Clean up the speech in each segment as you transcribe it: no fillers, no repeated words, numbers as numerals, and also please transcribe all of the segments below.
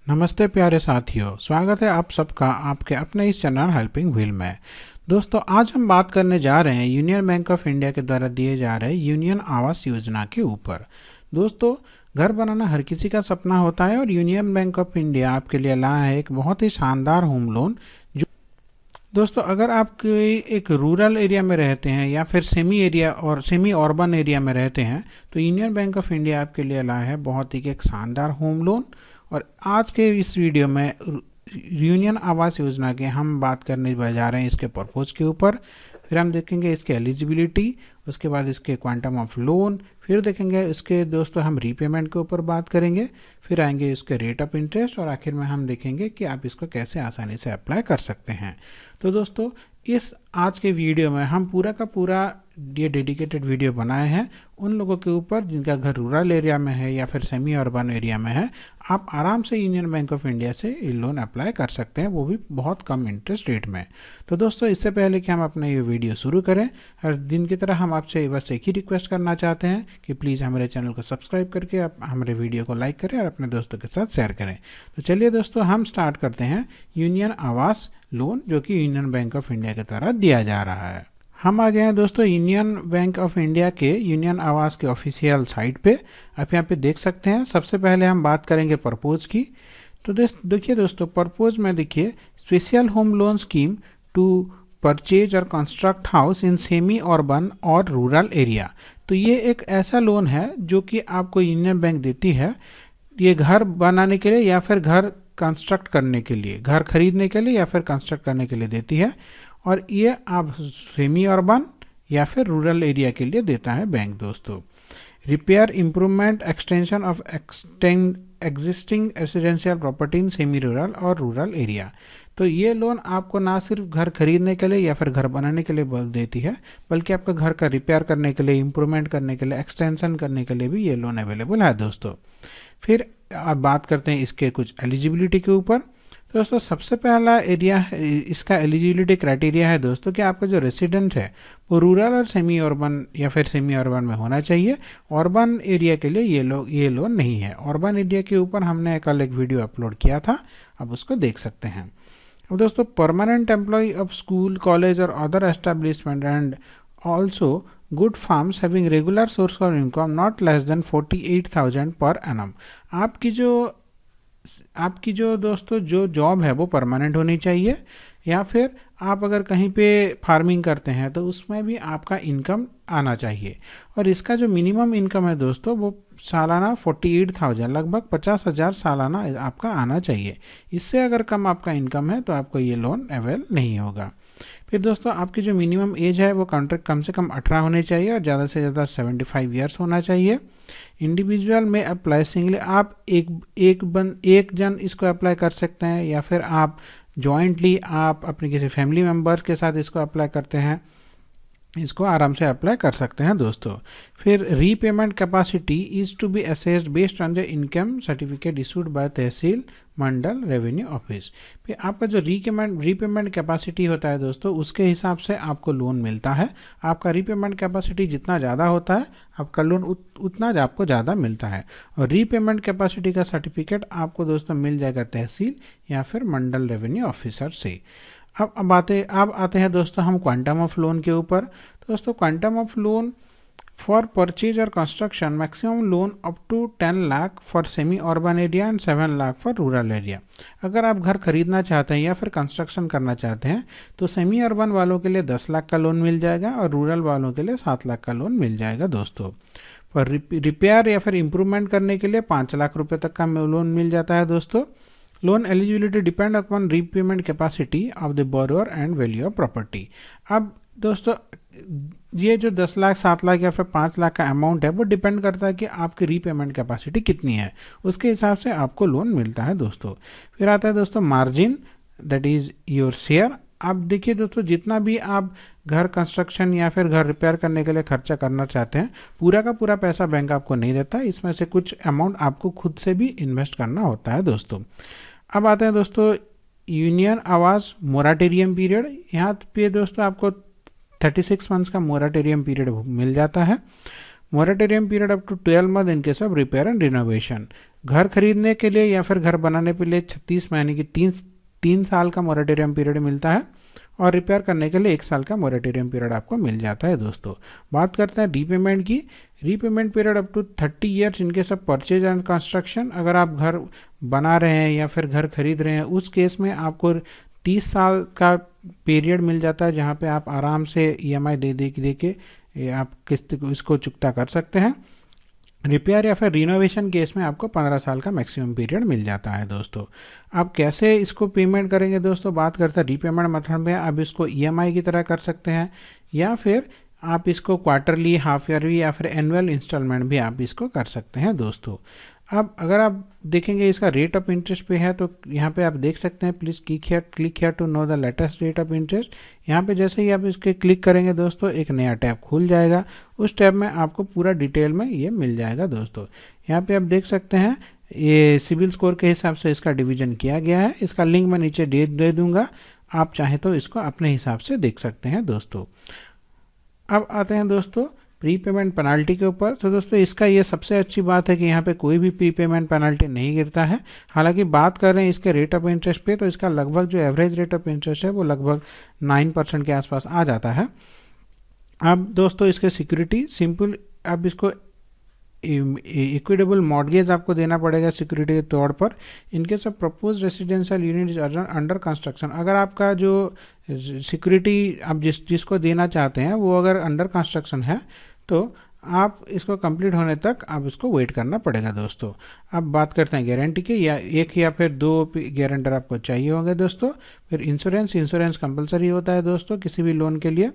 नमस्ते प्यारे साथियों, स्वागत है आप सबका आपके अपने इस चैनल हेल्पिंग व्हील में। दोस्तों, आज हम बात करने जा रहे हैं यूनियन बैंक ऑफ इंडिया के द्वारा दिए जा रहे यूनियन आवास योजना के ऊपर। दोस्तों, घर बनाना हर किसी का सपना होता है और यूनियन बैंक ऑफ इंडिया आपके लिए लाया है एक बहुत ही शानदार होम लोन। जो दोस्तों, अगर आप एक रूरल एरिया में रहते हैं या फिर सेमी अर्बन एरिया में रहते हैं तो यूनियन बैंक ऑफ इंडिया आपके लिए लाया है बहुत ही एक शानदार होम लोन। और आज के इस वीडियो में यूनियन आवास योजना के हम बात करने जा रहे हैं इसके पर्पज़ के ऊपर। फिर हम देखेंगे इसके एलिजिबिलिटी, उसके बाद इसके क्वांटम ऑफ लोन, फिर देखेंगे इसके दोस्तों हम रीपेमेंट के ऊपर बात करेंगे, फिर आएंगे इसके रेट ऑफ इंटरेस्ट और आखिर में हम देखेंगे कि आप इसको कैसे आसानी से अप्लाई कर सकते हैं। तो दोस्तों, इस आज के वीडियो में हम पूरा का पूरा ये डेडिकेटेड वीडियो बनाए हैं उन लोगों के ऊपर जिनका घर रूरल एरिया में है या फिर सेमी अर्बन एरिया में है। आप आराम से यूनियन बैंक ऑफ इंडिया से ये लोन अप्लाई कर सकते हैं, वो भी बहुत कम इंटरेस्ट रेट में। तो दोस्तों, इससे पहले कि हम अपना ये वीडियो शुरू करें, हर दिन की तरह हम आपसे बस एक ही रिक्वेस्ट करना चाहते हैं कि प्लीज़ हमारे चैनल को सब्सक्राइब करके आप हमारे वीडियो को लाइक करें और अपने दोस्तों के साथ शेयर करें। तो चलिए दोस्तों, हम स्टार्ट करते हैं यूनियन आवास लोन जो कि यूनियन बैंक ऑफ इंडिया के द्वारा दिया जा रहा है। हम आ गए हैं दोस्तों यूनियन बैंक ऑफ इंडिया के यूनियन आवास के ऑफिशियल साइट पे। आप यहाँ पे देख सकते हैं। सबसे पहले हम बात करेंगे पर्पोज की। तो देखिए दोस्तों, पर्पोज में देखिए special home loan scheme to purchase और construct house in semi urban और रूरल एरिया। तो ये एक ऐसा लोन है जो कि आपको यूनियन बैंक देती है, ये घर बनाने के लिए या फिर घर कंस्ट्रक्ट करने के लिए, घर खरीदने के लिए या फिर कंस्ट्रक्ट करने के लिए देती है। और ये आप सेमी अर्बन या फिर रूरल एरिया के लिए देता है बैंक दोस्तों। Repair, improvement, extension of existing residential property in semi rural और रूरल एरिया। तो ये लोन आपको ना सिर्फ घर खरीदने के लिए या फिर घर बनाने के लिए देती है, बल्कि आपका घर का रिपेयर करने के लिए, इम्प्रूवमेंट करने के लिए, एक्सटेंशन करने के लिए भी ये लोन अवेलेबल है दोस्तों। फिर आप बात करते हैं इसके कुछ एलिजिबिलिटी के ऊपर। तो दोस्तों, सबसे पहला एरिया इसका एलिजिबिलिटी क्राइटेरिया है दोस्तों कि आपका जो रेसिडेंट है वो रूरल और सेमी अर्बन या फिर सेमी अर्बन में होना चाहिए। अर्बन एरिया के लिए ये लोन नहीं है। अर्बन एरिया के ऊपर हमने कल एक वीडियो अपलोड किया था, आप उसको देख सकते हैं। अब दोस्तों, permanent employ of school, college और other establishment and also good farms having regular source of income not less than 48,000 per annum. आपकी जो दोस्तों जो जॉब है वो परमानेंट होनी चाहिए, या फिर आप अगर कहीं पे फार्मिंग करते हैं तो उसमें भी आपका इनकम आना चाहिए। और इसका जो मिनिमम इनकम है दोस्तों वो सालाना 48,000, लगभग 50,000 सालाना आपका आना चाहिए। इससे अगर कम आपका इनकम है तो आपको ये लोन अवेल नहीं होगा। फिर दोस्तों, आपकी जो मिनिमम एज है वो कॉन्ट्रैक्ट कम से कम 18 होनी चाहिए और ज़्यादा से ज़्यादा 75 ईयर्स होना चाहिए। इंडिविजुअल में अप्लाई सिंगली, आप एक जन इसको अप्लाई कर सकते हैं या फिर आप जॉइंटली आप अपने किसी फैमिली मेम्बर्स के साथ इसको अप्लाई करते हैं, इसको आराम से अप्लाई कर सकते हैं दोस्तों। फिर repayment capacity is to be assessed based on the income certificate issued by tehsil mandal revenue office. फिर आपका जो रीपेमेंट कैपेसिटी होता है दोस्तों, उसके हिसाब से आपको लोन मिलता है। आपका रीपेमेंट कैपेसिटी जितना ज़्यादा होता है आपका लोन उतना आपको ज़्यादा मिलता है। और रीपेमेंट कैपेसिटी का सर्टिफिकेट आपको दोस्तों मिल जाएगा तहसील या फिर मंडल रेवेन्यू ऑफिसर से। अब आते हैं दोस्तों हम क्वांटम ऑफ लोन के ऊपर। दोस्तों, quantum of loan for purchase और construction maximum loan up to 10 lakh for semi urban area and 7 lakh for rural area. अगर आप घर खरीदना चाहते हैं या फिर कंस्ट्रक्शन करना चाहते हैं तो सेमी अर्बन वालों के लिए 10 लाख का लोन मिल जाएगा और रूरल वालों के लिए 7 लाख का लोन मिल जाएगा दोस्तों। पर रिपेयर या फिर इम्प्रूवमेंट करने के लिए 5 लाख रुपये तक का लोन मिल जाता है दोस्तों। Loan eligibility depend upon repayment capacity of the borrower and value of property. अब दोस्तों, ये जो 10 लाख, 7 लाख या फिर 5 लाख का अमाउंट है वो डिपेंड करता है कि आपकी रीपेमेंट कैपेसिटी कितनी है, उसके हिसाब से आपको लोन मिलता है दोस्तों। फिर आता है दोस्तों margin, that is your share. आप देखिए दोस्तों, जितना भी आप घर कंस्ट्रक्शन या फिर घर रिपेयर करने के लिए खर्चा करना चाहते हैं, पूरा का पूरा पैसा बैंक आपको नहीं देता, इसमें से कुछ अमाउंट आपको खुद से भी इन्वेस्ट करना होता है दोस्तों। अब आते हैं दोस्तों यूनियन आवास मोराटोरियम पीरियड। यहाँ पे दोस्तों आपको 36 मंथ्स का मोराटोरियम पीरियड मिल जाता है। Moratorium period up to 12 month in case of repair and renovation. घर खरीदने के लिए या फिर घर बनाने के लिए 36 महीने की 3 साल का मोरेटोरियम पीरियड मिलता है, और रिपेयर करने के लिए 1 साल का मोरेटोरियम पीरियड आपको मिल जाता है दोस्तों। बात करते हैं रीपेमेंट की। Repayment period up to 30 years in case of purchase and construction. अगर आप घर बना रहे हैं या फिर घर खरीद रहे हैं, उस केस में आपको 30 साल का पीरियड मिल जाता है, जहाँ पे आप आराम से EMI दे के आप किस्त को इसको चुकता कर सकते हैं। रिपेयर या फिर रिनोवेशन केस में आपको 15 साल का मैक्सिमम पीरियड मिल जाता है दोस्तों। आप कैसे इसको पेमेंट करेंगे दोस्तों, बात करते हैं रीपेमेंट मेथड में। आप इसको EMI की तरह कर सकते हैं, या फिर आप इसको क्वार्टरली, हाफ ईयरली या फिर एनुअल इंस्टॉलमेंट भी आप इसको कर सकते हैं दोस्तों। अब अगर आप देखेंगे इसका रेट ऑफ इंटरेस्ट पे है, तो यहाँ पे आप देख सकते हैं, please click here to know the latest rate of interest. यहाँ पे जैसे ही आप इसके क्लिक करेंगे दोस्तों, एक नया टैब खुल जाएगा। उस टैब में आपको पूरा डिटेल में ये मिल जाएगा दोस्तों। यहाँ पे आप देख सकते हैं ये सिविल स्कोर के हिसाब से इसका डिवीजन किया गया है। इसका लिंक मैं नीचे दे दूँगा, आप चाहें तो इसको अपने हिसाब से देख सकते हैं दोस्तों। अब आते हैं दोस्तों प्री पेमेंट पेनल्टी के ऊपर। तो दोस्तों इसका ये सबसे अच्छी बात है कि यहाँ पे कोई भी प्री पेमेंट पेनल्टी नहीं गिरता है। हालांकि बात कर रहे हैं इसके रेट ऑफ इंटरेस्ट पे, तो इसका लगभग जो एवरेज रेट ऑफ इंटरेस्ट है वो लगभग 9% के आसपास आ जाता है। अब दोस्तों इसके सिक्योरिटी सिंपल, अब इसको इक्विटेबल मॉर्गेज आपको देना पड़ेगा सिक्योरिटी के तौर पर। इनके सब propose residential unit is under construction. अगर आपका जो सिक्योरिटी आप जिसको देना चाहते हैं वो अगर अंडर कंस्ट्रक्शन है, तो आप इसको कंप्लीट होने तक आप इसको वेट करना पड़ेगा दोस्तों। अब बात करते हैं गारंटी की, या एक या फिर 2 गारंटर आपको चाहिए होंगे दोस्तों। फिर इंश्योरेंस कंपलसरी होता है दोस्तों किसी भी लोन के लिए।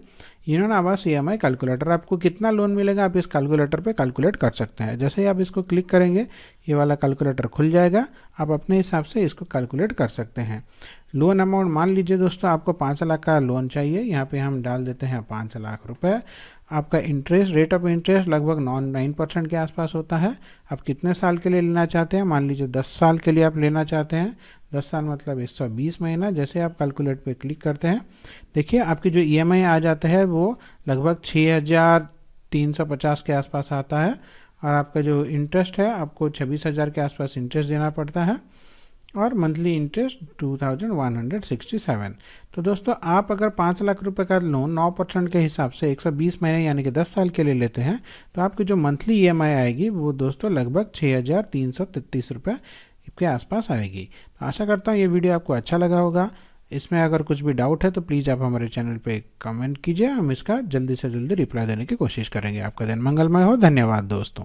यूनियन आवास EMI कैलकुलेटर, आपको कितना लोन मिलेगा आप इस कैलकुलेटर पे कैलकुलेट कर सकते हैं। जैसे ही आप इसको क्लिक करेंगे, ये वाला कैलकुलेटर खुल जाएगा। आप अपने हिसाब से इसको कैलकुलेट कर सकते हैं। लोन अमाउंट मान लीजिए दोस्तों आपको 5 लाख का लोन चाहिए, यहाँ पे हम डाल देते हैं 5 लाख रुपए। आपका इंटरेस्ट, रेट ऑफ इंटरेस्ट लगभग 9% के आसपास होता है। आप कितने साल के लिए लेना चाहते हैं, मान लीजिए 10 साल के लिए आप लेना चाहते हैं। 10 साल मतलब 120 महीना। जैसे आप कैलकुलेट पे क्लिक करते हैं, देखिए आपकी जो EMI आ जाता है वो लगभग 6,350 के आसपास आता है। और आपका जो इंटरेस्ट है आपको 26,000 के आसपास इंटरेस्ट देना पड़ता है, और मंथली इंटरेस्ट 2167। तो दोस्तों आप अगर 5 लाख रुपए का लोन 9% के हिसाब से 120 महीने यानी कि 10 साल के लिए लेते हैं, तो आपकी जो मंथली EMI आएगी वो दोस्तों लगभग 6,333 रुपये के आसपास आएगी। तो आशा करता हूँ ये वीडियो आपको अच्छा लगा होगा। इसमें अगर कुछ भी डाउट है तो प्लीज़ आप हमारे चैनल पे कमेंट कीजिए, हम इसका जल्दी से जल्दी रिप्लाई देने की कोशिश करेंगे। आपका दिन मंगलमय हो। धन्यवाद दोस्तों।